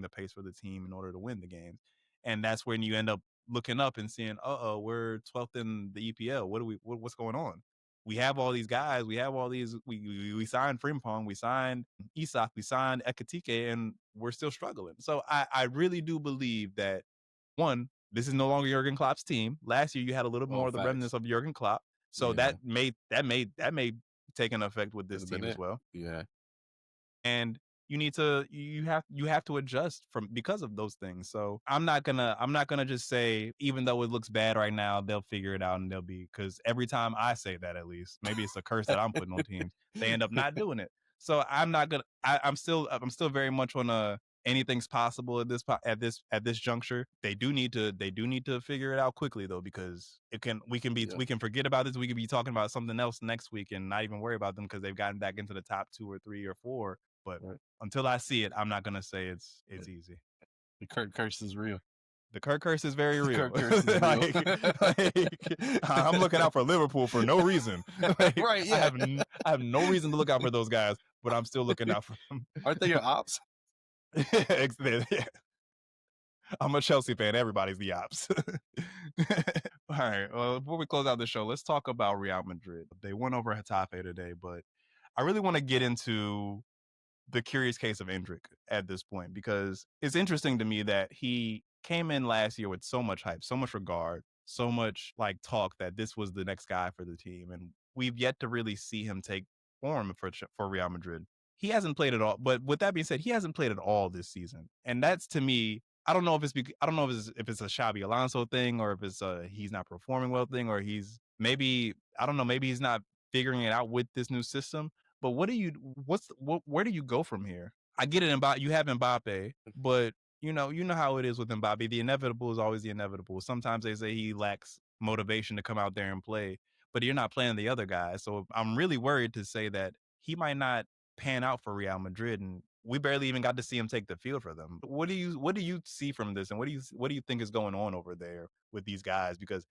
the pace for the team in order to win the games. And that's when you end up looking up and seeing, we're 12th in the EPL. What's going on? We have all these guys. We have all these. We signed Frimpong. We signed Isak. We signed Ekatike, and we're still struggling. So I really do believe that, one, this is no longer Jurgen Klopp's team. Last year you had a little Oh, more of the remnants facts. of Jurgen Klopp. So Yeah. that may take an effect with Could this have been team as it. well. Yeah. And you have to adjust from because of those things. So I'm not gonna just say, even though it looks bad right now, they'll figure it out and they'll be, because every time I say that, at least maybe it's a curse that I'm putting on teams, they end up not doing it. So I'm not gonna I'm still very much on a anything's possible at at this juncture. They do need to figure it out quickly though, because Yeah. we can forget about this. We could be talking about something else next week and not even worry about them because they've gotten back into the top 2 or 3 or 4. But Right. until I see it, I'm not gonna say it's Yeah. easy. The Kurt curse is real. The Kirk curse is very The real. Kurt curse is real. I'm looking out for Liverpool for no reason. Like, Right. Yeah. I have no reason to look out for those guys, but I'm still looking out for them. Aren't they your ops? Yeah. I'm a Chelsea fan. Everybody's the ops. All right. Well, before we close out the show, let's talk about Real Madrid. They won over Getafe today, but I really want to get into the curious case of Endrick at this point, because it's interesting to me that he came in last year with so much hype, so much regard, so much like talk that this was the next guy for the team, and we've yet to really see him take form for Real Madrid. He hasn't played at all, but with that being said, he hasn't played at all this season, and that's, to me, I don't know if I don't know if it's a Xabi Alonso thing, or if it's a he's not performing well thing, or he's maybe, I don't know, maybe he's not figuring it out with this new system. But where do you go from here? I get it, you have Mbappe, but you know how it is with Mbappe. The inevitable is always the inevitable. Sometimes they say he lacks motivation to come out there and play. but you're not playing the other guys. So I'm really worried to say that he might not pan out for Real Madrid, and we barely even got to see him take the field for them. What do you see from this, and what do you think is going on over there with these guys? Because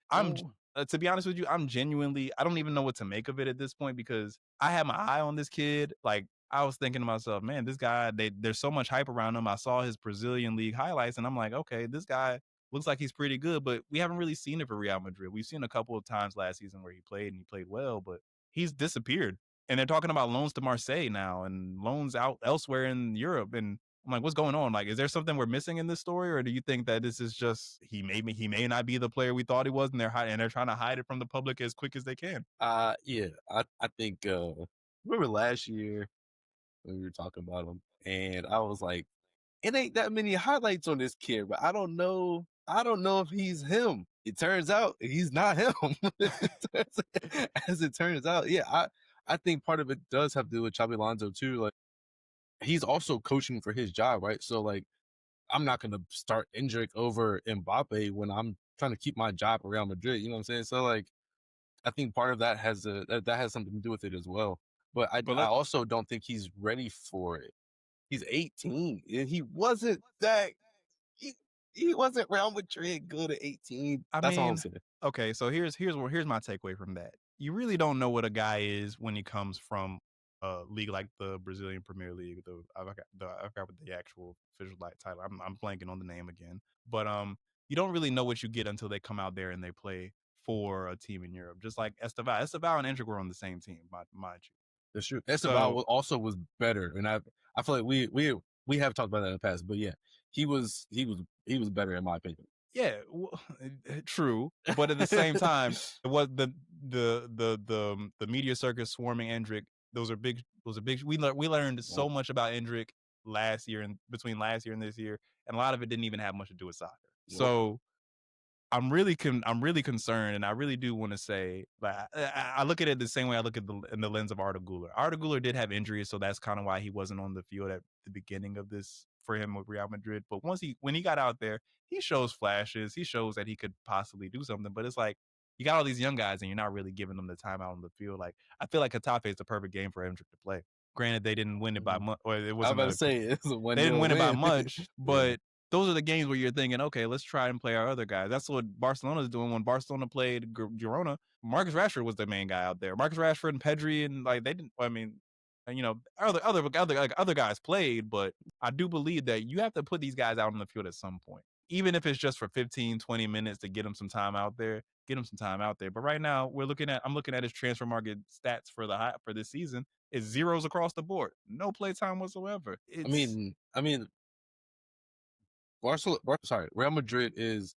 Oh, to be honest with you, I'm genuinely I don't even know what to make of it at this point because I had my eye on this kid. Like I was thinking to myself, man, this guy, there's so much hype around him. I saw his Brazilian league highlights, and I'm like, okay, this guy looks like he's pretty good, but we haven't really seen it for Real Madrid. We've seen a couple of times last season where he played and he played well, but he's disappeared. And they're talking about loans to Marseille now and loans out elsewhere in Europe. And I'm like, what's going on? Like, is there something we're missing in this story, or do you think that this is just he may not be the player we thought he was, and they're trying to hide it from the public as quick as they can? yeah, I think remember last year when we were talking about him, and I was like, it ain't that many highlights on this kid, but I don't know. I don't know if he's him. It turns out he's not him. As it turns out, yeah, I think part of it does have to do with Xabi Alonso too. Like he's also coaching for his job, right? So like I'm not gonna start Endrick over Mbappe when I'm trying to keep my job at Real Madrid. You know what I'm saying? So like I think part of that that has something to do with it as well. But But I also don't think he's ready for it. He's 18 and he, he wasn't Real Madrid good at 18. I That's all I'm mean, saying. okay, so here's my takeaway from that. You really don't know what a guy is when he comes from a league like the Brazilian Premier League. I forgot what the actual official like title. I'm blanking on the name again. But you don't really know what you get until they come out there and they play for a team in Europe. Just like Esteval and Endrick were on the same team, mind you. That's true. Esteban So also was better, and I feel like we have talked about that in the past. But yeah, he was better in my opinion. yeah, well, true, but at the same time, it was the media circus swarming Endrick. Those are big. Those are big. We learned Well, so much about Endrick last year and between last year and this year, and a lot of it didn't even have much to do with soccer. well, So I'm really concerned, and I really do want to say, like, I look at it the same way I look at in the lens of Arda Guler. Arda Guler did have injuries, so that's kind of why he wasn't on the field at the beginning of this for him with Real Madrid. But when he got out there, he shows flashes. He shows that he could possibly do something. But it's like you got all these young guys, and you're not really giving them the time out on the field. Like I feel like Hatafe is the perfect game for Endrick to play. Granted, they didn't win it by mhm. much, or it I was wasn't about to a say it's a they didn't 1-0 win it by win. much, Yeah, but those are the games where you're thinking, okay, let's try and play our other guys. That's what Barcelona's doing. When Barcelona played Girona, Marcus Rashford was the main guy out there. Marcus Rashford and Pedri, and like they didn't. I mean, other guys played, but I do believe that you have to put these guys out on the field at some point, even if it's just for 15, 20 minutes to get them some time out there. Get them some time out there. But right now, I'm looking at his transfer market stats for this season. It's zeros across the board. No play time whatsoever. It's I mean, Real Madrid is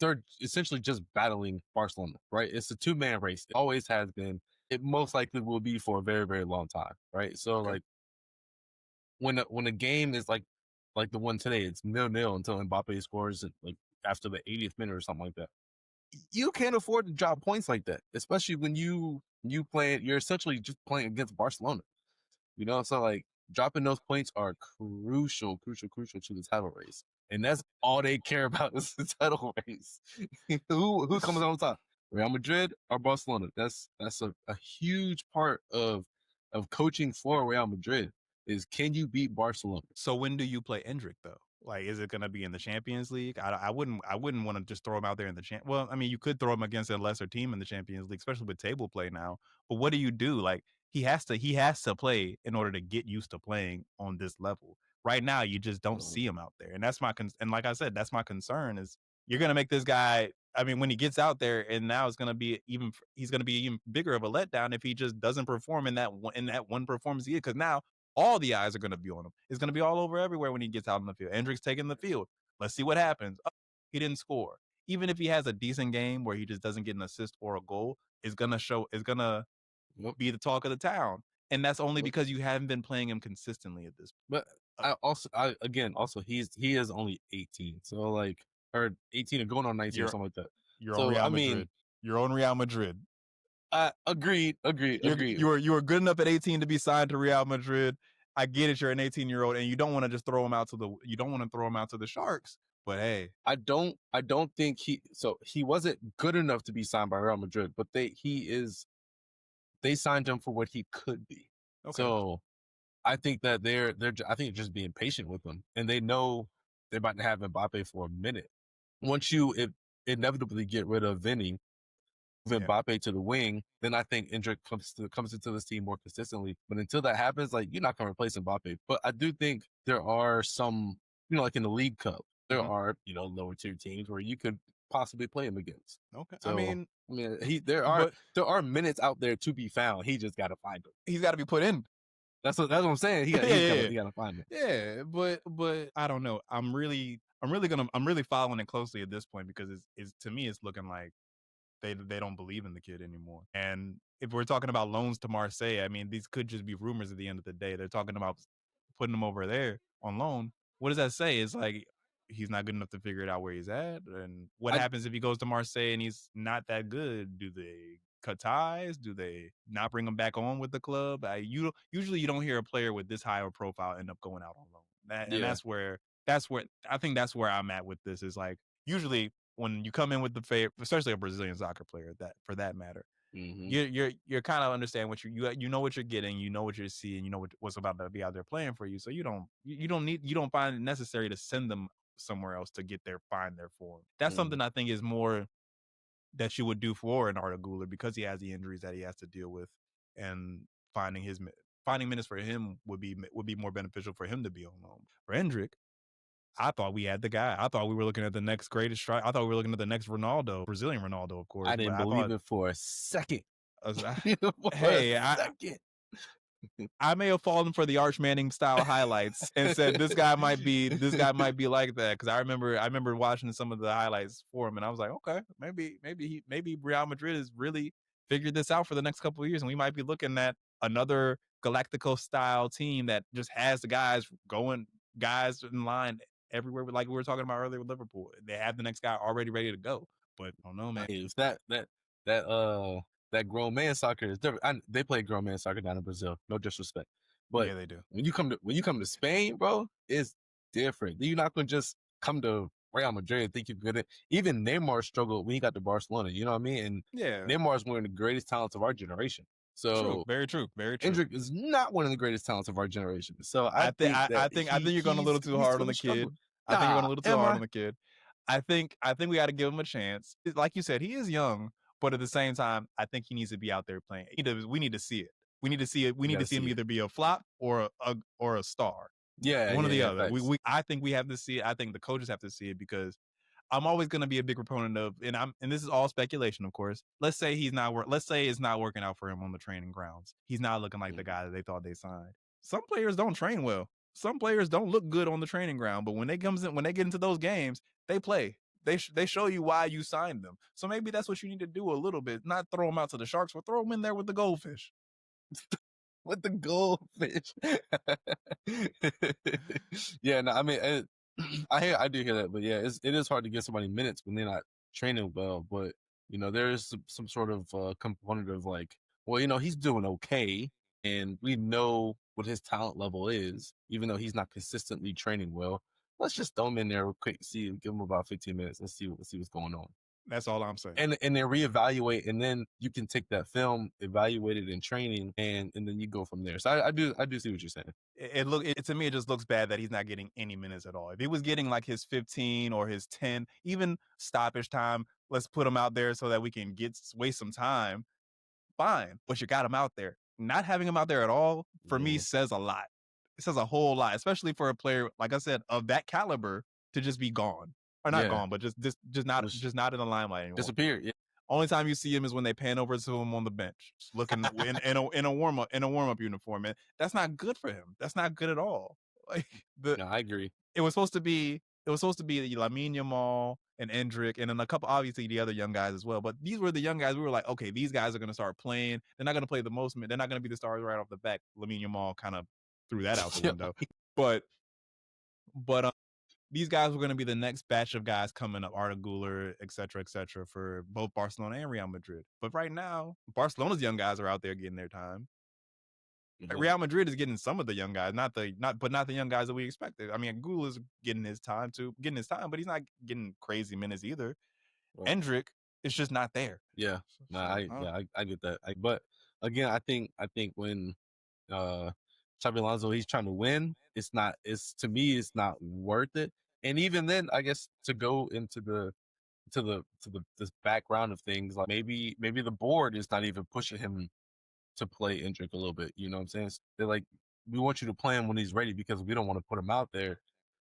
they're essentially just battling Barcelona, right? It's a two-man race. It always has been. It most likely will be for a very, very long time, right? So okay. like when a game is like the one today, it's 0-0 until Mbappe scores like after the 80th minute or something like that. You can't afford to drop points like that, especially when you're essentially just playing against Barcelona. You know, so like dropping those points are crucial to the title race. And that's all they care about is the title race. Who comes on top? Real Madrid or Barcelona? That's a huge part of coaching for Real Madrid is can you beat Barcelona? So when do you play Endrick though? Like, is it going to be in the Champions League? I wouldn't want to just throw him out there in the Well, I mean, you could throw him against a lesser team in the Champions League, especially with table play now. But what do you do? Like, he has to play in order to get used to playing on this level. Right now, you just don't Um, see him out there, and that's and like I said, that's my concern is you're going to make this guy. I mean, when he gets out there, and now it's going to be he's going to be even bigger of a letdown if he just doesn't perform in that one performance he did. Because now all the eyes are going to be on him. It's going to be all over everywhere when he gets out on the field. Endrick's taking the field. Let's see what happens. Oh, he didn't score. Even if he has a decent game where he just doesn't get an assist or a goal, it's going to Yep. be the talk of the town. And that's only because you haven't been playing him consistently at this. But Uh, I again also he is only 18, so like or 18 and going on 19 or you're something like that. you're on So Real I mean, Madrid. You're on Real Madrid. agreed. You were good enough at 18 to be signed to Real Madrid. I get it. You're an 18-year-old, and you don't want to just throw him out to the Sharks. But hey, I don't think he wasn't good enough to be signed by Real Madrid, but they signed him for what he could be. okay. So I think that I think just being patient with him, and they know they're about to have Mbappe for a minute. Once you inevitably get rid of Vinny, move Yeah. Mbappe to the wing, then I think Endrick comes into this team more consistently. But until that happens, like, you're not going to replace Mbappe. But I do think there are some, like in the League Cup, there Mhm. are lower tier teams where you could possibly play him against. Okay. So I mean, But there are minutes out there to be found. He just got to find them. he's got to be put in. That's what I'm saying. Yeah, yeah, yeah. He got to find them. Yeah, but I don't know. I'm really following it closely at this point because it's to me it's looking like they don't believe in the kid anymore. And if we're talking about loans to Marseille, I mean these could just be rumors at the end of the day. They're talking about putting him over there on loan. What does that say? It's like he's not good enough to figure it out where he's at. And what I happens if he goes to Marseille and he's not that good? Do they cut ties? Do they not bring him back on with the club? Usually you don't hear a player with this high of a profile end up going out on loan. And Yeah. that's where I think that's where I'm at with this. Is like usually when you come in with the favor, especially a Brazilian soccer player, that for that matter, Hmm. you're kind of understand what you know what you're getting, you know what you're seeing, you know what's about to be out there playing for you. So you don't find it necessary to send them somewhere else to find their form. That's Hmm. something I think is more that you would do for an Arda Guler because he has the injuries that he has to deal with, and finding his finding minutes for him would be more beneficial for him to be on loan. For Endrick, I thought we had the guy. I thought we were looking at the next greatest strike. I thought we were looking at the next Ronaldo, Brazilian Ronaldo, of course. I But didn't I believe thought, it for a second. I was, For a hey, second. I may have fallen for the Arch Manning style highlights and said this guy might be like that because I remember watching some of the highlights for him and I was like, okay, maybe Real Madrid has really figured this out for the next couple of years and we might be looking at another Galactico style team that just has the guys in line everywhere, like we were talking about earlier with Liverpool. They have the next guy already ready to go, but I don't know, man. It's that that grown man soccer is different. They play grown man soccer down in Brazil. No disrespect, but Yeah, they do. when you come to Spain, bro, it's different. You're not gonna just come to Real Madrid and think you're gonna. Even Neymar struggled when he got to Barcelona. You know what I mean? And Yeah, Neymar is one of the greatest talents of our generation. true, So very true, very true. Endrick is not one of the greatest talents of our generation. So I I think think I, that I think I think you're going a little too he's hard on gonna the struggle. kid. I think you're going Nah, a little too am hard I? on the kid. I think we got to give him a chance. Like you said, he is young, but at the same time, I think he needs to be out there playing. We need to see it. We need to see it. We You need got to to see him see it. either be a flop or a star, Yeah, one or yeah, the yeah. other. Facts. I think we have to see it. I think the coaches have to see it because I'm always going to be a big proponent of, and this is all speculation, of course. Let's say it's not working out for him on the training grounds. He's not looking like the Mhm. guy that they thought they signed. Some players don't train well. Some players don't look good on the training ground, but when they get into those games, they play. They show you why you signed them. So maybe that's what you need to do a little bit. Not throw them out to the sharks, but throw them in there with the goldfish. With the goldfish. Yeah, no, I mean, I do hear that, but yeah, it is hard to give somebody minutes when they're not training well. But there is some sort of component of like, well, he's doing okay, and we know what his talent level is, even though he's not consistently training well. Let's just throw him in there real quick, give him about 15 minutes, and see what's going on. That's all I'm saying. And then reevaluate, and then you can take that film, evaluate it in training, and then you go from there. So I do see what you're saying. To me it just looks bad that he's not getting any minutes at all. If he was getting like his 15 or his 10, even stoppage time, let's put him out there so that we can waste some time. Fine, but you got him out there. Not having him out there at all for me Mhm. says a lot. It says a whole lot, especially for a player like I said of that caliber to just be gone or not Yeah, gone, but just not just in the limelight anymore. disappeared. Yeah, Only time you see him is when they pan over to him on the bench, looking in a warm up uniform, and that's not good for him. That's not good at all. Like the no, I agree. it was supposed to be Lamine Yamal and Endrick, and then a couple, obviously the other young guys as well. But these were the young guys. We were like, okay, these guys are going to start playing. They're not going to play the most. They're not going to be the stars right off the bat. Lamine Yamal kind of threw that out the Yeah, window. But these guys were going to be the next batch of guys coming up, Arda Guler, et cetera, for both Barcelona and Real Madrid. But right now, Barcelona's young guys are out there getting their time. Real Madrid is getting some of the young guys, not the young guys that we expected. I mean, Gul is getting his time, but he's not getting crazy minutes either. Right. Endrick is just not there. Yeah, I get that. But again, I think when Xabi Alonso, he's trying to win, to me it's not worth it. And even then, I guess to go into this background of things, like maybe the board is not even pushing him to play Endrick a little bit. You know what I'm saying? They're like, we want you to play him when he's ready because we don't want to put him out there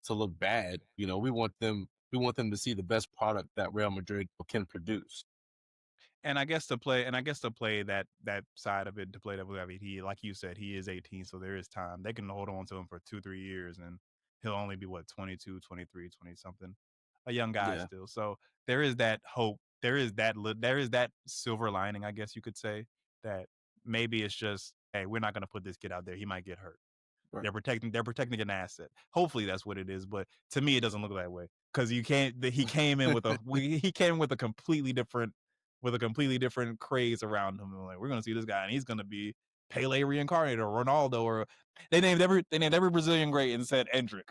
to look bad. You know, we want them to see the best product that Real Madrid can produce. And I guess to play that side of it, to play that, I mean, he, like you said, he is 18, so there is time. They can hold on to him for 2-3 years, and he'll only be 22, 23, 20 something, a young guy still. So there is that hope. There is that silver lining, I guess you could say, that maybe it's just, hey, we're not going to put this kid out there. He might get hurt. Right. They're protecting an asset. Hopefully that's what it is, but to me it doesn't look that way, because he came in with a completely different craze around him. Like, we're gonna see this guy and he's gonna be Pele reincarnated, or Ronaldo, or they named every Brazilian great and said Endrick.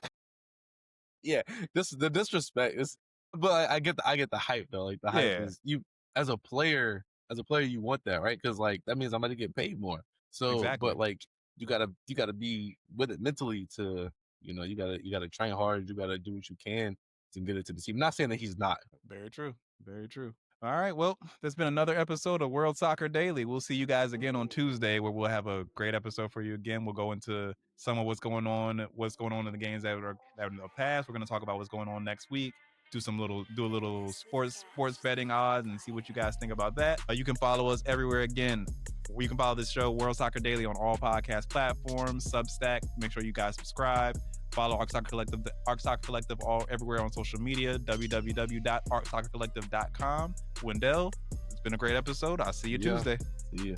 Yeah, the disrespect is, but I get the hype though. Like the hype is, you as a player you want that, right? Because like that means I'm going to get paid more. So, exactly. But like you gotta be with it mentally to, you know, you gotta train hard. You gotta do what you can to get it to the team. I'm not saying that he's not. Very true. Very true. All right. Well, there's been another episode of World Soccer Daily. We'll see you guys again on Tuesday, where we'll have a great episode for you again. We'll go into some of what's going on in the games that are in the past. We're going to talk about what's going on next week. Do a little sports betting odds and see what you guys think about that. You can follow us everywhere again. You can follow this show, World Soccer Daily, on all podcast platforms, Substack. Make sure you guys subscribe. Follow Arc Soccer Collective all everywhere on social media, www.arcsoccercollective.com. Wendell, it's been a great episode. I'll see you Tuesday. See ya.